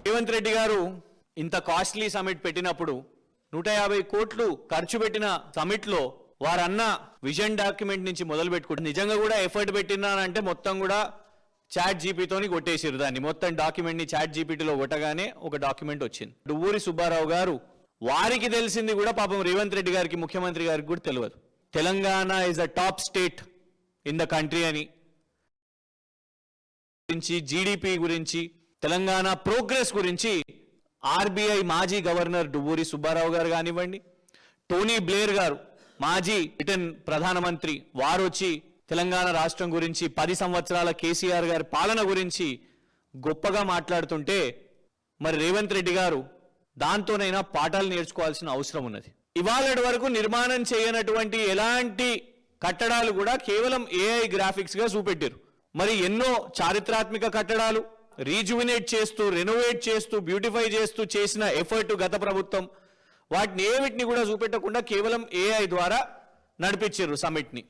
రేవంత్ రెడ్డి గారు ఇంత costly summit పెట్టినప్పుడు 150 కోట్లు ఖర్చు పెట్టిన సమిట్ లో వారన్న విజన్ డాక్యుమెంట్ నుంచి మొదలు పెట్టుకుంటే నిజంగా కూడా ఎఫర్ట్ పెట్టినానంటే మొత్తం కూడా చాట్ జీపీతోని కొట్టేసిరు దాన్ని. మొత్తం డాక్యుమెంట్ ని చాట్ జీపీటీలో కొట్టగానే ఒక డాక్యుమెంట్ వచ్చింది. దువ్వూరి సుబ్బారావు గారు వారికి తెలిసింది కూడా పాపం రేవంత్ రెడ్డి గారికి ముఖ్యమంత్రి గారికి కూడా తెలియదు. Telangana is the top state in the country అని గురించి, జీడిపి గురించి, తెలంగాణ ప్రోగ్రెస్ గురించి ఆర్బీఐ మాజీ గవర్నర్ దువ్వూరి సుబ్బారావు గారు కానివ్వండి, టోనీ బ్లేర్ గారు మాజీ బ్రిటన్ ప్రధానమంత్రి వారు వచ్చి తెలంగాణ రాష్ట్రం గురించి 10 సంవత్సరాల కేసీఆర్ గారి పాలన గురించి గొప్పగా మాట్లాడుతుంటే మరి రేవంత్ రెడ్డి గారు దాంతోనైనా పాఠాలు నేర్చుకోవాల్సిన అవసరం ఉన్నది. ఇవాళటి వరకు నిర్మాణం చేయనటువంటి ఎలాంటి కట్టడాలు కూడా కేవలం ఏఐ గ్రాఫిక్స్ గా చూపెట్టారు. మరి ఎన్నో చారిత్రాత్మక కట్టడాలు రీజువినేట్ చేస్తూ, రెనోవేట్ చేస్తూ, బ్యూటిఫై చేస్తూ చేసిన ఎఫర్ట్ గత ప్రభుత్వం వాటిని ఏమిటిని కూడా చూపెట్టకుండా కేవలం ఏఐ ద్వారా నడిపించారు సమిట్ని.